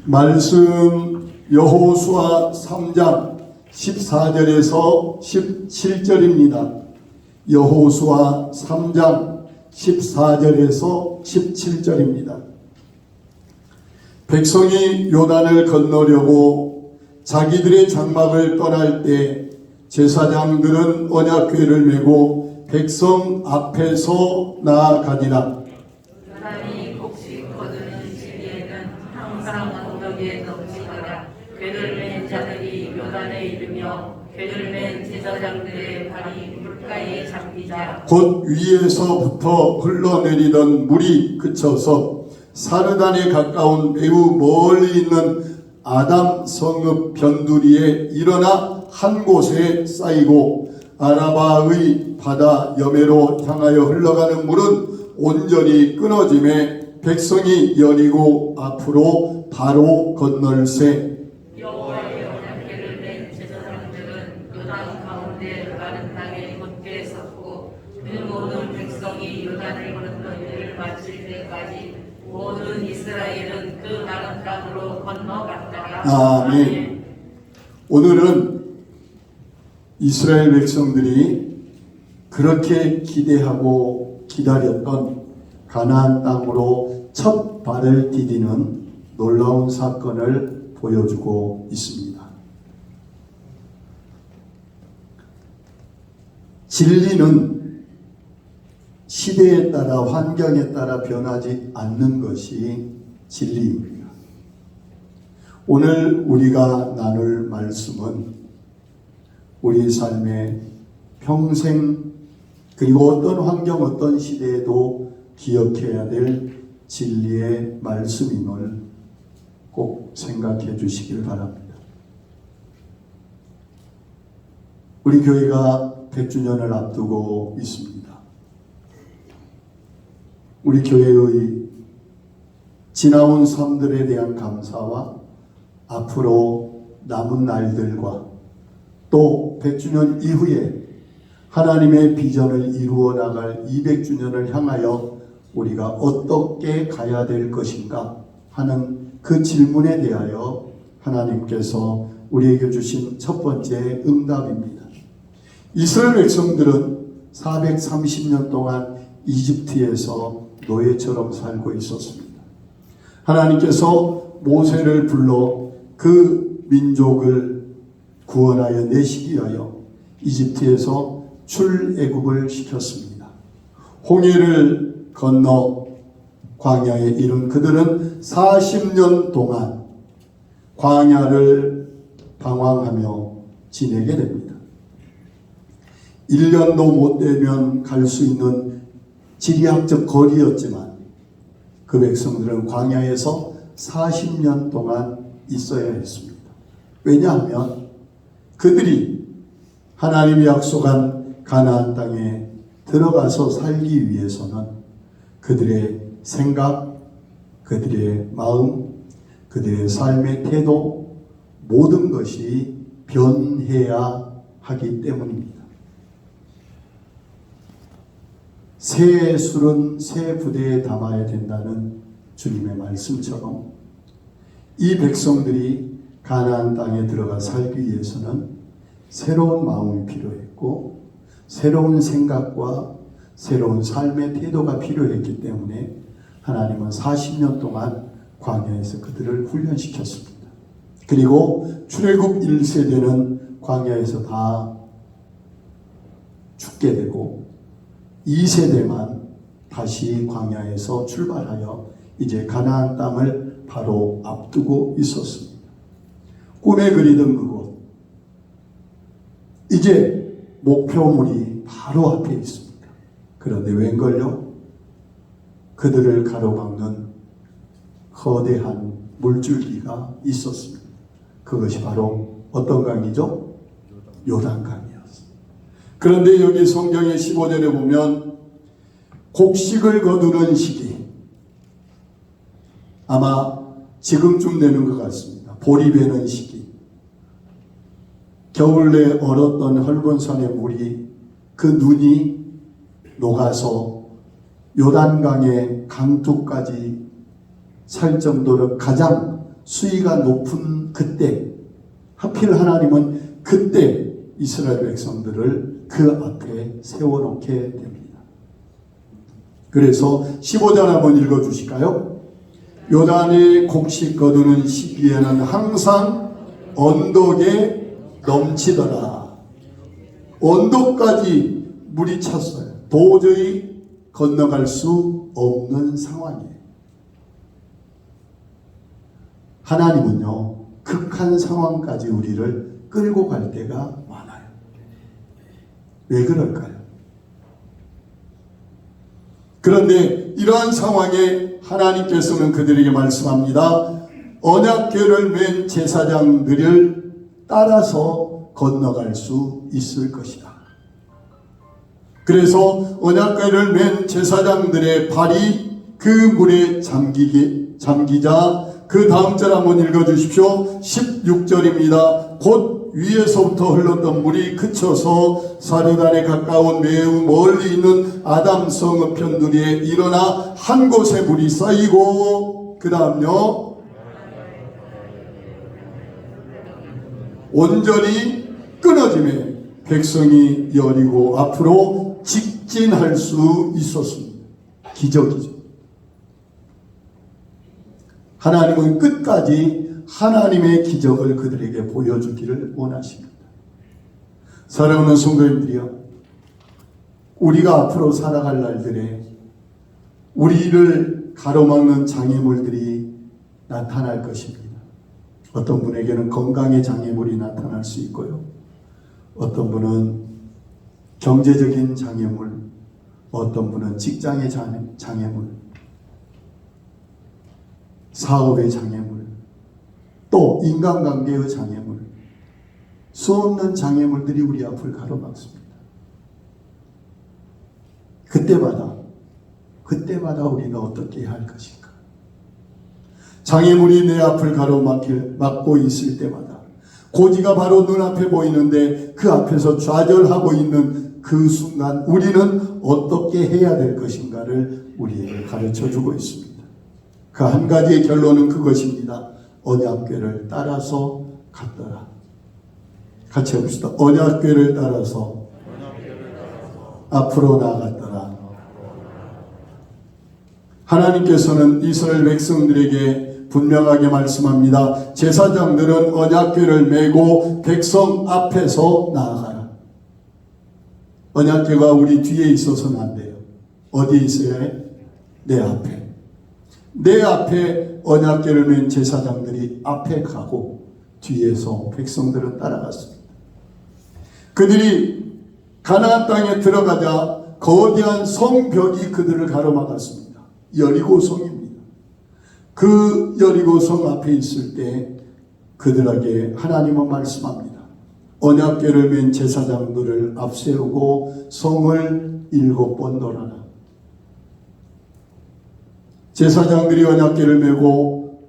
말씀 여호수아 3장 14절에서 17절입니다. 여호수아 3장 14절에서 17절입니다. 백성이 요단을 건너려고 자기들의 장막을 떠날 때 제사장들은 언약궤를 메고 백성 앞에서 나아가니라. 요단이 곡식 거두는 시기에는 항상 언덕에 넘치더라. 궤를 맨 자들이 요단에 이르며 궤를 맨 제사장들의 발이 물가에 잡히자 곧 위에서부터 흘러내리던 물이 그쳐서 사르단에 가까운 매우 멀리 있는 아담 성읍 변두리에 일어나 한 곳에 쌓이고 아라바의 바다 여매로 향하여 흘러가는 물은 온전히 끊어짐에 백성이 여리고 앞으로 바로 건널세. 여호와의 언약궤를 맨 제사장들은 요단 가운데 마른 땅에 곧게 섰고 그 모든 백성이 요단을 건너기를 마칠 때까지 모든 이스라엘은 그 마른 땅으로 건너갔더라. 아멘. 오늘은 이스라엘 백성들이 그렇게 기대하고 기다렸던 가나안 땅으로 첫 발을 디디는 놀라운 사건을 보여주고 있습니다. 진리는 시대에 따라 환경에 따라 변하지 않는 것이 진리입니다. 오늘 우리가 나눌 말씀은 우리 삶의 평생 그리고 어떤 환경 어떤 시대에도 기억해야 될 진리의 말씀임을 꼭 생각해 주시길 바랍니다. 우리 교회가 100주년을 앞두고 있습니다. 우리 교회의 지나온 삶들에 대한 감사와 앞으로 남은 날들과 또 100주년 이후에 하나님의 비전을 이루어 나갈 200주년을 향하여 우리가 어떻게 가야 될 것인가 하는 그 질문에 대하여 하나님께서 우리에게 주신 첫 번째 응답입니다. 이스라엘 백성들은 430년 동안 이집트에서 노예처럼 살고 있었습니다. 하나님께서 모세를 불러 그 민족을 구원하여 내시기 위하여 이집트에서 출애굽을 시켰습니다. 홍해를 건너 광야에 이른 그들은 40년 동안 광야를 방황하며 지내게 됩니다. 1년도 못 되면 갈 수 있는 지리학적 거리였지만 그 백성들은 광야에서 40년 동안 있어야 했습니다. 왜냐하면 그들이 하나님이 약속한 가나안 땅에 들어가서 살기 위해서는 그들의 생각, 그들의 마음, 그들의 삶의 태도 모든 것이 변해야 하기 때문입니다. 새 술은 새 부대에 담아야 된다는 주님의 말씀처럼 이 백성들이 가나안 땅에 들어가 살기 위해서는 새로운 마음이 필요했고 새로운 생각과 새로운 삶의 태도가 필요했기 때문에 하나님은 40년 동안 광야에서 그들을 훈련시켰습니다. 그리고 출애굽 1세대는 광야에서 다 죽게 되고 2세대만 다시 광야에서 출발하여 이제 가나안 땅을 바로 앞두고 있었습니다. 꿈에 그리던 그곳, 이제 목표물이 바로 앞에 있습니다. 그런데 웬걸요? 그들을 가로막는 거대한 물줄기가 있었습니다. 그것이 바로 어떤 강이죠? 요단강이었습니다. 그런데 여기 성경의 15절에 보면 곡식을 거두는 시기, 아마 지금쯤 되는 것 같습니다. 보리 베는 시기, 겨울에 얼었던 헐본 산의 물이 그 눈이 녹아서 요단강의 강둑까지 살 정도로 가장 수위가 높은 그때, 하필 하나님은 그때 이스라엘 백성들을 그 앞에 세워놓게 됩니다. 그래서 15절 한번 읽어주실까요? 요단의 곡식 거두는 시기에는 항상 언덕에 넘치더라. 언덕까지 물이 찼어요. 도저히 건너갈 수 없는 상황이에요. 하나님은요, 극한 상황까지 우리를 끌고 갈 때가 많아요. 왜 그럴까요? 그런데 이러한 상황에 하나님께서는 그들에게 말씀합니다. 언약궤를 맨 제사장들을 따라서 건너갈 수 있을 것이다. 그래서 언약궤를 맨 제사장들의 발이 그 물에 잠기자 그 다음 절 한번 읽어주십시오. 16절입니다. 곧 위에서부터 흘렀던 물이 그쳐서 사르단에 가까운 매우 멀리 있는 아담성 편두리에 일어나 한 곳에 물이 쌓이고, 그 다음요, 온전히 끊어짐에 백성이 여리고 앞으로 직진할 수 있었습니다. 기적이죠. 하나님은 끝까지 하나님의 기적을 그들에게 보여주기를 원하십니다. 사랑하는 성도님들이요, 우리가 앞으로 살아갈 날들에 우리를 가로막는 장애물들이 나타날 것입니다. 어떤 분에게는 건강의 장애물이 나타날 수 있고요, 어떤 분은 경제적인 장애물, 어떤 분은 직장의 장애물, 사업의 장애물, 또 인간관계의 장애물, 수없는 장애물들이 우리 앞을 가로막습니다. 그때마다 우리는 어떻게 해야 할 것인가? 장애물이 내 앞을 가로막고 있을 때마다, 고지가 바로 눈앞에 보이는데 그 앞에서 좌절하고 있는 그 순간 우리는 어떻게 해야 될 것인가를 우리에게 가르쳐주고 있습니다. 그 한 가지의 결론은 그것입니다. 언약궤를 따라서 갔더라. 같이 해봅시다. 언약궤를 따라서 앞으로 나아갔더라. 하나님께서는 이스라엘 백성들에게 분명하게 말씀합니다. 제사장들은 언약궤를 메고 백성 앞에서 나아가라. 언약궤가 우리 뒤에 있어서는 안 돼요. 어디에 있어야 해? 내 앞에. 내 앞에 언약궤를 맨 제사장들이 앞에 가고 뒤에서 백성들은 따라갔습니다. 그들이 가나안 땅에 들어가자 거대한 성벽이 그들을 가로막았습니다. 여리고 성입니다. 그 여리고 성 앞에 있을 때 그들에게 하나님은 말씀합니다. 언약궤를 맨 제사장들을 앞세우고 성을 7번 돌아라. 제사장들이 언약궤를 메고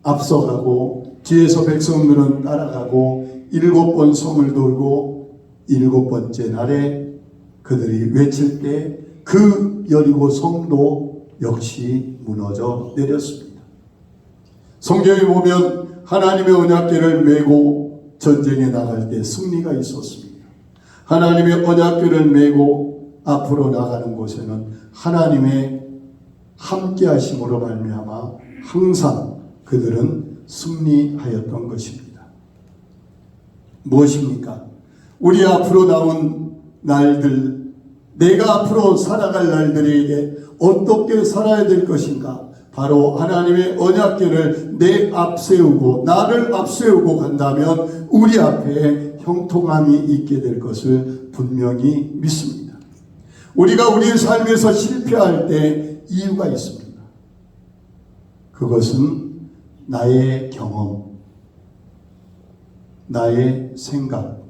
앞서가고 뒤에서 백성들은 따라가고 7번 성을 돌고 7번째 날에 그들이 외칠 때 그 여리고 성도 역시 무너져 내렸습니다. 성경에 보면 하나님의 언약궤를 메고 전쟁에 나갈 때 승리가 있었습니다. 하나님의 언약궤를 메고 앞으로 나가는 곳에는 하나님의 함께 하심으로 말미암아 항상 그들은 승리하였던 것입니다. 무엇입니까? 우리 앞으로 나온 날들, 내가 앞으로 살아갈 날들에게 어떻게 살아야 될 것인가? 바로 하나님의 언약궤를 내 앞세우고 나를 앞세우고 간다면 우리 앞에 형통함이 있게 될 것을 분명히 믿습니다. 우리가 우리의 삶에서 실패할 때 이유가 있습니다. 그것은 나의 경험, 나의 생각,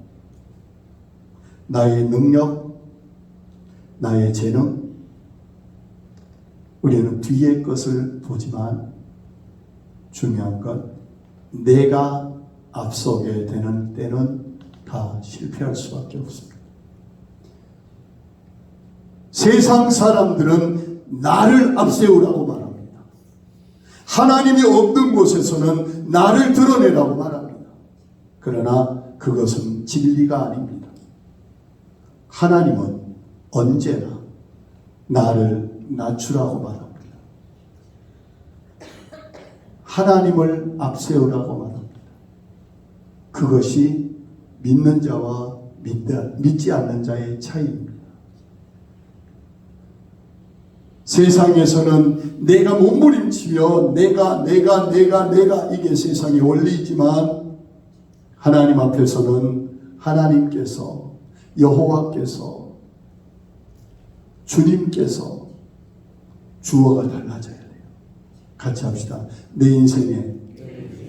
나의 능력, 나의 재능, 우리는 뒤의 것을 보지만 중요한 건 내가 앞서게 되는 때는 다 실패할 수밖에 없습니다. 세상 사람들은 나를 앞세우라고 말합니다. 하나님이 없는 곳에서는 나를 드러내라고 말합니다. 그러나 그것은 진리가 아닙니다. 하나님은 언제나 나를 낮추라고 말합니다. 하나님을 앞세우라고 말합니다. 그것이 믿는 자와 믿지 않는 자의 차이입니다. 세상에서는 내가 몸부림치며 내가 이게 세상의 원리이지만 하나님 앞에서는 하나님께서 여호와께서 주님께서 주어가 달라져야 돼요. 같이 합시다. 내 인생의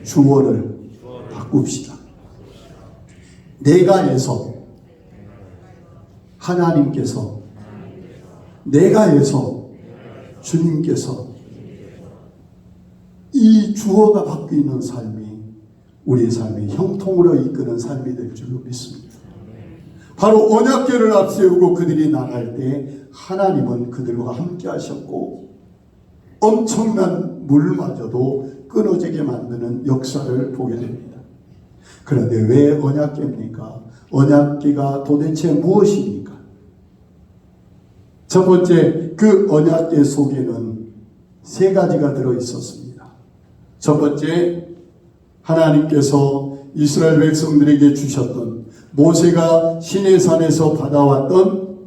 주어를 바꿉시다. 내가에서 하나님께서, 내가에서 주님께서, 이 주어가 바뀌는 삶이 우리의 삶의 형통으로 이끄는 삶이 될 줄로 믿습니다. 바로 언약궤를 앞세우고 그들이 나갈 때 하나님은 그들과 함께 하셨고 엄청난 물마저도 끊어지게 만드는 역사를 보게 됩니다. 그런데 왜 언약궤입니까? 언약궤가 도대체 무엇입니까? 첫 번째, 그 언약궤 속에는 세 가지가 들어 있었습니다. 첫 번째, 하나님께서 이스라엘 백성들에게 주셨던, 모세가 시내산에서 받아왔던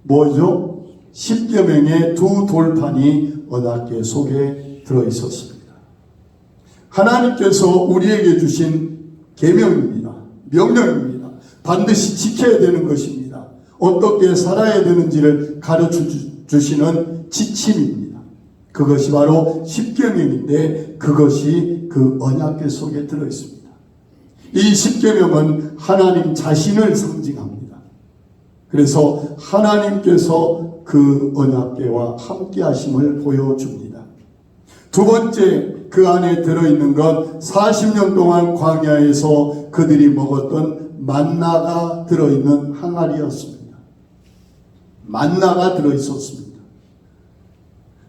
뭐죠? 10계명의 두 돌판이 언약궤 속에 들어 있었습니다. 하나님께서 우리에게 주신 계명입니다. 명령입니다. 반드시 지켜야 되는 것입니다. 어떻게 살아야 되는지를 가르쳐 주시는 지침입니다. 그것이 바로 10계명인데 그것이 그 언약궤 속에 들어 있습니다. 이 10계명은 하나님 자신을 상징합니다. 그래서 하나님께서 그 언약궤와 함께 하심을 보여줍니다. 두 번째, 그 안에 들어있는 것, 40년 동안 광야에서 그들이 먹었던 만나가 들어있는 항아리였습니다. 만나가 들어있었습니다.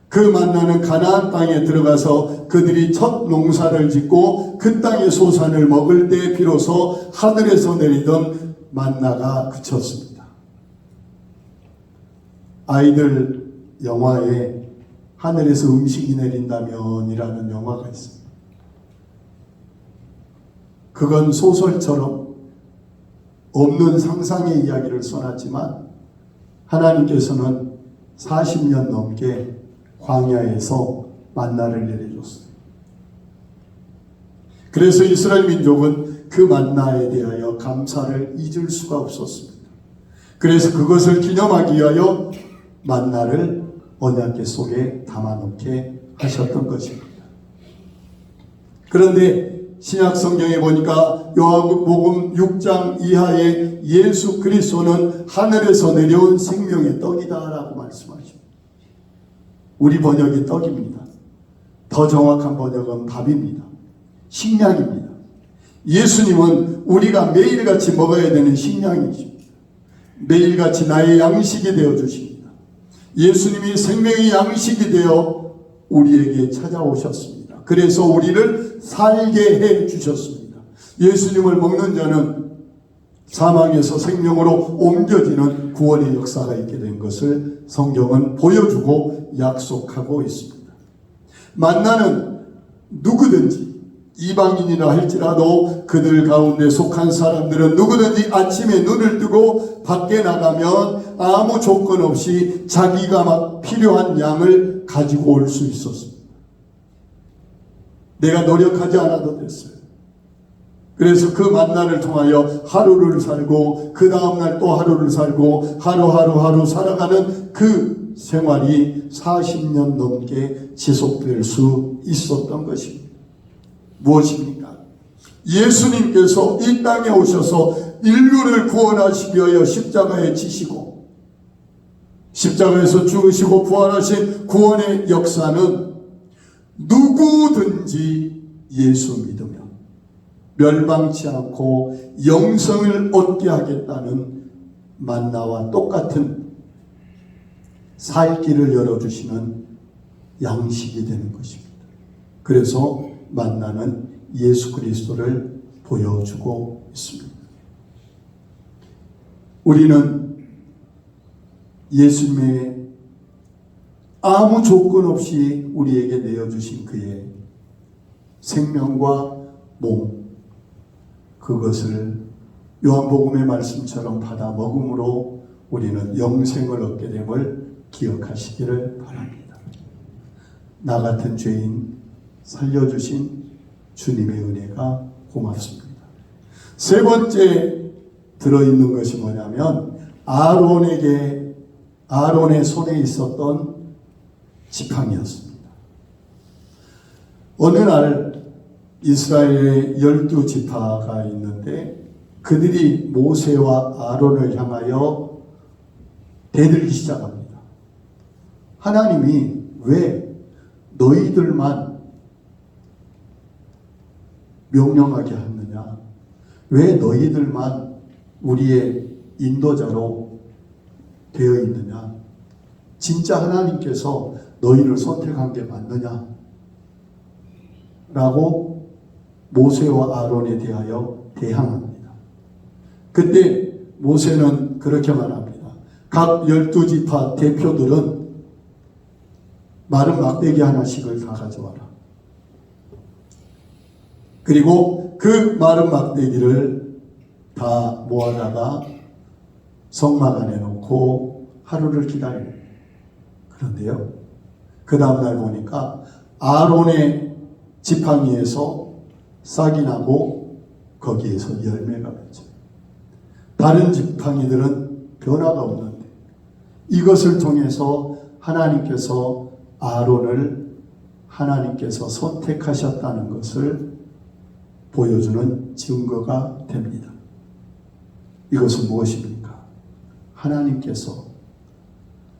그 만나는 가나안 땅에 들어가서 그들이 첫 농사를 짓고 그 땅의 소산을 먹을 때 비로소 하늘에서 내리던 만나가 그쳤습니다. 아이들 영화에 하늘에서 음식이 내린다면 이라는 영화가 있습니다. 그건 소설처럼 없는 상상의 이야기를 써놨지만 하나님께서는 40년 넘게 광야에서 만나를 내려줬어요. 그래서 이스라엘 민족은 그 만나에 대하여 감사를 잊을 수가 없었습니다. 그래서 그것을 기념하기 위하여 만나를 언약궤 속에 담아놓게 하셨던 것입니다. 그런데 신약 성경에 보니까 요한복음 6장 이하에 예수 그리스도는 하늘에서 내려온 생명의 떡이다라고 말씀하십니다. 우리 번역이 떡입니다. 더 정확한 번역은 밥입니다. 식량입니다. 예수님은 우리가 매일같이 먹어야 되는 식량이십니다. 매일같이 나의 양식이 되어주십니다. 예수님이 생명의 양식이 되어 우리에게 찾아오셨습니다. 그래서 우리를 살게 해 주셨습니다. 예수님을 먹는 자는 사망에서 생명으로 옮겨지는 구원의 역사가 있게 된 것을 성경은 보여주고 약속하고 있습니다. 만나는 누구든지 이방인이라 할지라도 그들 가운데 속한 사람들은 누구든지 아침에 눈을 뜨고 밖에 나가면 아무 조건 없이 자기가 막 필요한 양을 가지고 올 수 있었습니다. 내가 노력하지 않아도 됐어요. 그래서 그 만나를 통하여 하루를 살고 그 다음날 또 하루를 살고 하루 살아가는 그 생활이 40년 넘게 지속될 수 있었던 것입니다. 무엇입니까? 예수님께서 이 땅에 오셔서 인류를 구원하시기 위하여 십자가에 지시고 십자가에서 죽으시고 부활하신 구원의 역사는 누구든지 예수 믿으면 멸망치 않고 영생을 얻게 하겠다는 만나와 똑같은 살 길을 열어주시는 양식이 되는 것입니다. 그래서 만나는 예수 그리스도를 보여주고 있습니다. 우리는 예수님의 아무 조건 없이 우리에게 내어주신 그의 생명과 몸, 그것을 요한복음의 말씀처럼 받아 먹음으로 우리는 영생을 얻게 됨을 기억하시기를 바랍니다. 나 같은 죄인 살려주신 주님의 은혜가 고맙습니다. 세 번째 들어있는 것이 뭐냐면 아론의 손에 있었던 지팡이였습니다. 어느 날 이스라엘의 12지파가 있는데 그들이 모세와 아론을 향하여 대들기 시작합니다. 하나님이 왜 너희들만 명령하게 하느냐? 왜 너희들만 우리의 인도자로 되어 있느냐? 진짜 하나님께서 너희를 선택한 게 맞느냐? 라고 모세와 아론에 대하여 대항합니다. 그때 모세는 그렇게 말합니다. 각 12지파 대표들은 마른 막대기 하나씩을 다 가져와라. 그리고 그 마른 막대기를 다 모아다가 성막 안에 놓고 하루를 기다립니다. 그런데요, 그 다음날 보니까 아론의 지팡이에서 싹이 나고 거기에서 열매가 맺죠. 다른 지팡이들은 변화가 없는데 이것을 통해서 하나님께서 아론을 하나님께서 선택하셨다는 것을 보여주는 증거가 됩니다. 이것은 무엇입니까? 하나님께서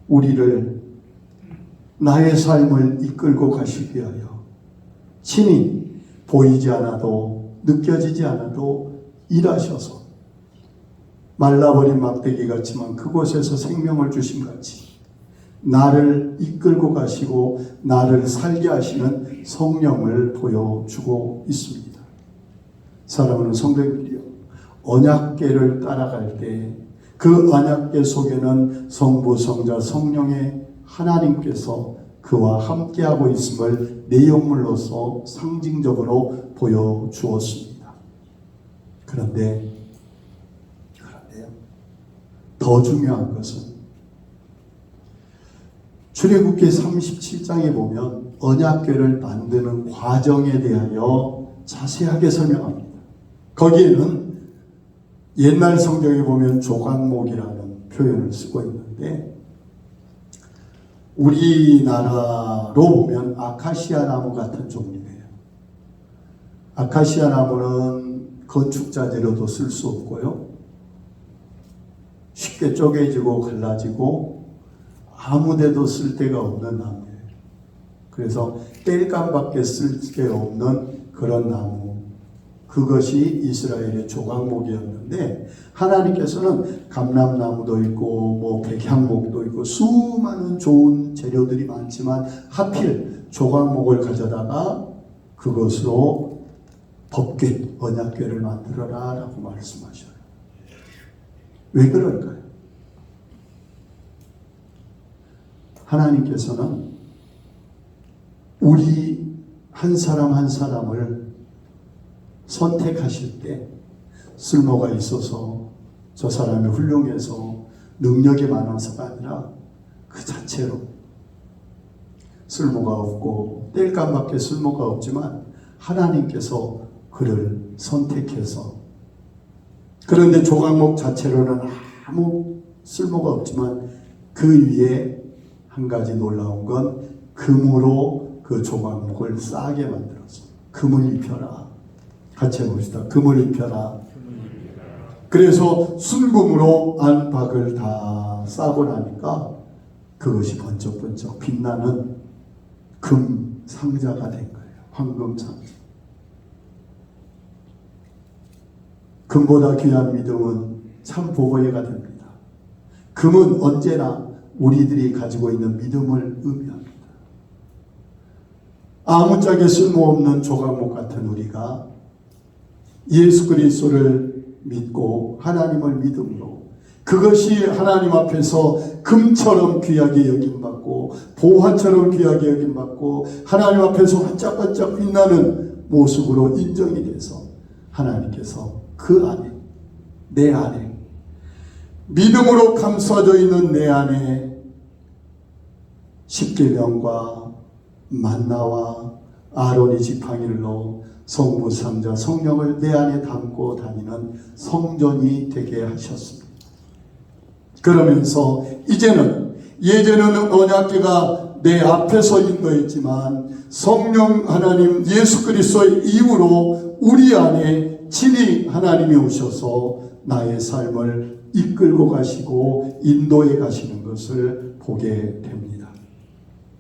우리를 나의 삶을 이끌고 가시기 위하여 친히 보이지 않아도 느껴지지 않아도 일하셔서 말라버린 막대기 같지만 그곳에서 생명을 주신 같이 나를 이끌고 가시고 나를 살게 하시는 성령을 보여주고 있습니다. 사랑하는 성도님들이요, 언약궤를 따라갈 때 그 언약궤 속에는 성부, 성자, 성령의 하나님께서 그와 함께하고 있음을 내용물로서 상징적으로 보여주었습니다. 그런데요, 더 중요한 것은 출애굽기 37장에 보면 언약궤를 만드는 과정에 대하여 자세하게 설명합니다. 거기에는 옛날 성경에 보면 조각목이라는 표현을 쓰고 있는데 우리나라로 보면 아카시아 나무 같은 종류예요. 아카시아 나무는 건축 자재로도 쓸 수 없고요, 쉽게 쪼개지고 갈라지고 아무데도 쓸 데가 없는 나무예요. 그래서 땔감밖에 쓸 데 없는 그런 나무, 그것이 이스라엘의 조각목이었는데 하나님께서는 감람나무도 있고 뭐 백향목도 있고 수많은 좋은 재료들이 많지만 하필 조각목을 가져다가 그것으로 법궤, 언약궤를 만들어라 라고 말씀하셔요. 왜 그럴까요? 하나님께서는 우리 한 사람 한 사람을 선택하실 때 쓸모가 있어서 저 사람이 훌륭해서 능력이 많아서가 아니라 그 자체로 쓸모가 없고 땔감밖에 쓸모가 없지만 하나님께서 그를 선택해서, 그런데 조각목 자체로는 아무 쓸모가 없지만 그 위에 한 가지 놀라운 건 금으로 그 조각목을 싸게 만들어서 금을 입혀라. 같이 해봅시다. 금을 입혀라. 그래서 순금으로 안팎을 다 싸고 나니까 그것이 번쩍번쩍 빛나는 금 상자가 된 거예요. 황금 상자. 금보다 귀한 믿음은 참 보배가 됩니다. 금은 언제나 우리들이 가지고 있는 믿음을 의미합니다. 아무짝에 쓸모없는 조각목 같은 우리가 예수 그리스도를 믿고 하나님을 믿음으로 그것이 하나님 앞에서 금처럼 귀하게 여김받고 보화처럼 귀하게 여김받고 하나님 앞에서 반짝반짝 빛나는 모습으로 인정이 돼서 하나님께서 그 안에, 내 안에, 믿음으로 감싸져 있는 내 안에 십계명과 만나와 아론의 지팡이로 성부, 성자, 성령을 내 안에 담고 다니는 성전이 되게 하셨습니다. 그러면서 이제는 예전에는 언약궤가 내 앞에서 인도했지만 성령 하나님 예수 그리스도의 이후로 우리 안에 친히 하나님이 오셔서 나의 삶을 이끌고 가시고 인도해 가시는 것을 보게 됩니다.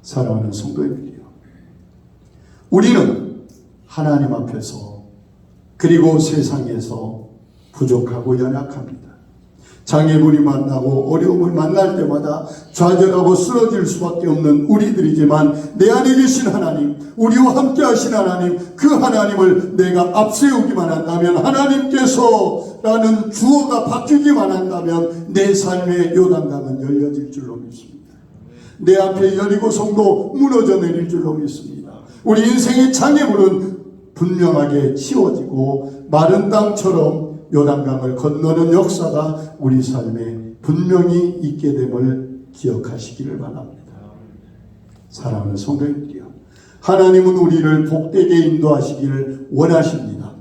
사랑하는 성도님들이요, 우리는 하나님 앞에서 그리고 세상에서 부족하고 연약합니다. 장애물이 만나고 어려움을 만날 때마다 좌절하고 쓰러질 수밖에 없는 우리들이지만 내 안에 계신 하나님, 우리와 함께 하신 하나님, 그 하나님을 내가 앞세우기만 한다면, 하나님께서 라는 주어가 바뀌기만 한다면 내 삶의 요단강은 열려질 줄로 믿습니다. 내 앞에 여리고성도 무너져 내릴 줄로 믿습니다. 우리 인생의 장애물은 분명하게 치워지고 마른 땅처럼 요단강을 건너는 역사가 우리 삶에 분명히 있게 됨을 기억하시기를 바랍니다. 사랑하는 성도님들이요, 하나님은 우리를 복되게 인도하시기를 원하십니다.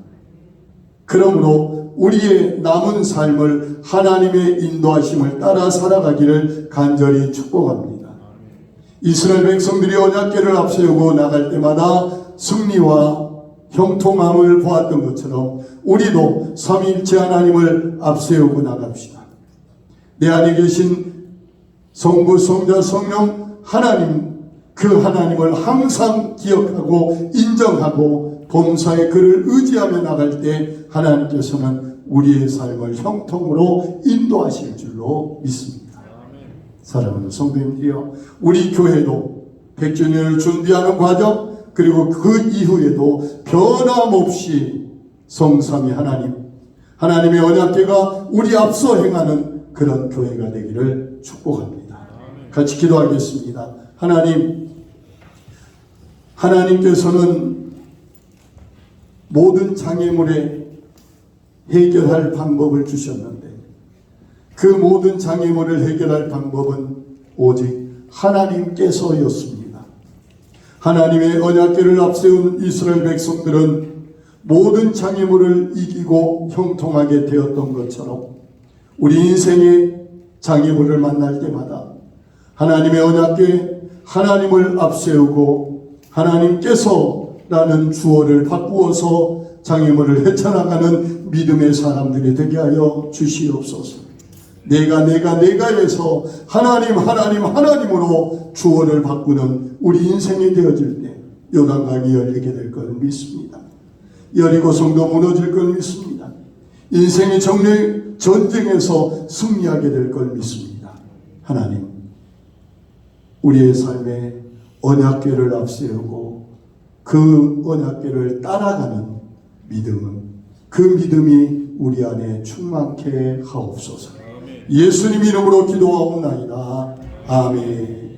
그러므로 우리의 남은 삶을 하나님의 인도하심을 따라 살아가기를 간절히 축복합니다. 이스라엘 백성들이 언약궤를 앞세우고 나갈 때마다 승리와 형통함을 보았던 것처럼 우리도 삼위일체 하나님을 앞세우고 나갑시다. 내 안에 계신 성부, 성자, 성령 하나님, 그 하나님을 항상 기억하고 인정하고 범사의 그를 의지하며 나갈 때 하나님께서는 우리의 삶을 형통으로 인도하실 줄로 믿습니다. 사랑하는 성도님들이요, 우리 교회도 100주년을 준비하는 과정, 그리고 그 이후에도 변함없이 성삼위 하나님, 하나님의 언약궤가 우리 앞서 행하는 그런 교회가 되기를 축복합니다. 같이 기도하겠습니다. 하나님, 하나님께서는 모든 장애물에 해결할 방법을 주셨는데 그 모든 장애물을 해결할 방법은 오직 하나님께서였습니다. 하나님의 언약궤를 앞세운 이스라엘 백성들은 모든 장애물을 이기고 형통하게 되었던 것처럼 우리 인생의 장애물을 만날 때마다 하나님의 언약궤, 하나님을 앞세우고 하나님께서라는 주어를 바꾸어서 장애물을 헤쳐나가는 믿음의 사람들이 되게 하여 주시옵소서. 내가 해서 하나님으로 주어를 바꾸는 우리 인생이 되어질 때 요단강이 열리게 될 걸 믿습니다. 여리고성도 무너질 걸 믿습니다. 인생의 전쟁에서 승리하게 될 걸 믿습니다. 하나님, 우리의 삶에 언약궤를 앞세우고 그 언약궤를 따라가는 믿음은, 그 믿음이 우리 안에 충만케 하옵소서. 예수님 이름으로 기도하옵나이다. 아멘.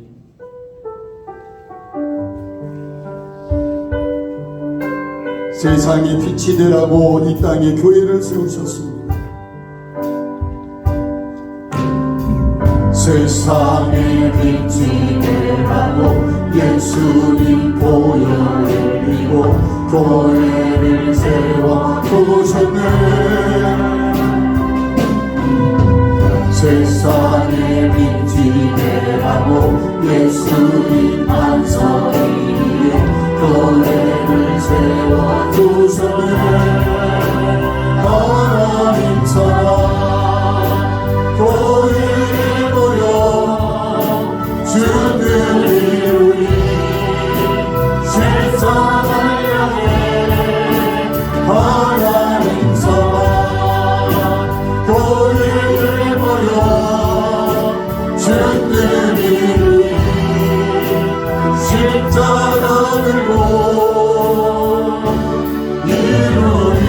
세상에 빛이 되라고 이 땅에 교회를 세우셨습니다. 세상에 빛이 되라고 예수님 보혈을 흘리고 교회를 세워 두셨네. 세상에 빛이 되라고 예수님 안서 위에 교회를 세워 두셨네. 하나님 사랑 교회에 모여 주들이 우리 세상을 향해 하나님 사랑 교회에 모여 주들이 십자가 만들고 이루리.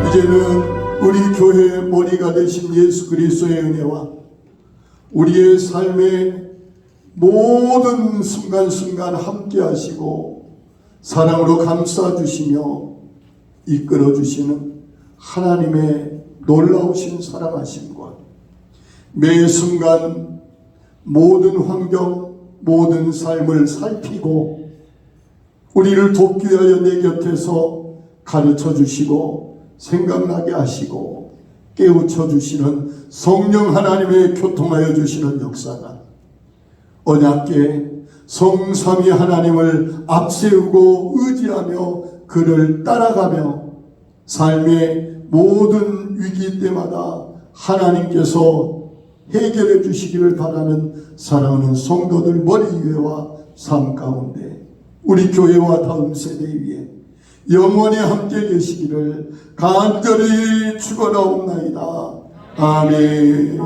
이제는 우리 교회의 머리가 되신 예수 그리스도의 은혜와 우리의 삶의 모든 순간순간 함께 하시고 사랑으로 감싸주시며 이끌어주시는 하나님의 놀라우신 사랑하심과 매 순간 모든 환경, 모든 삶을 살피고 우리를 돕기 위하여 내 곁에서 가르쳐 주시고 생각나게 하시고 깨우쳐 주시는 성령 하나님의 교통하여 주시는 역사가 언약궤 성삼위 하나님을 앞세우고 의지하며 그를 따라가며 삶의 모든 위기 때마다 하나님께서 해결해 주시기를 바라는 사랑하는 성도들 머리 위에와 삶 가운데 우리 교회와 다음 세대 위에 영원히 함께 계시기를 간절히 축원하옵나이다. 아멘.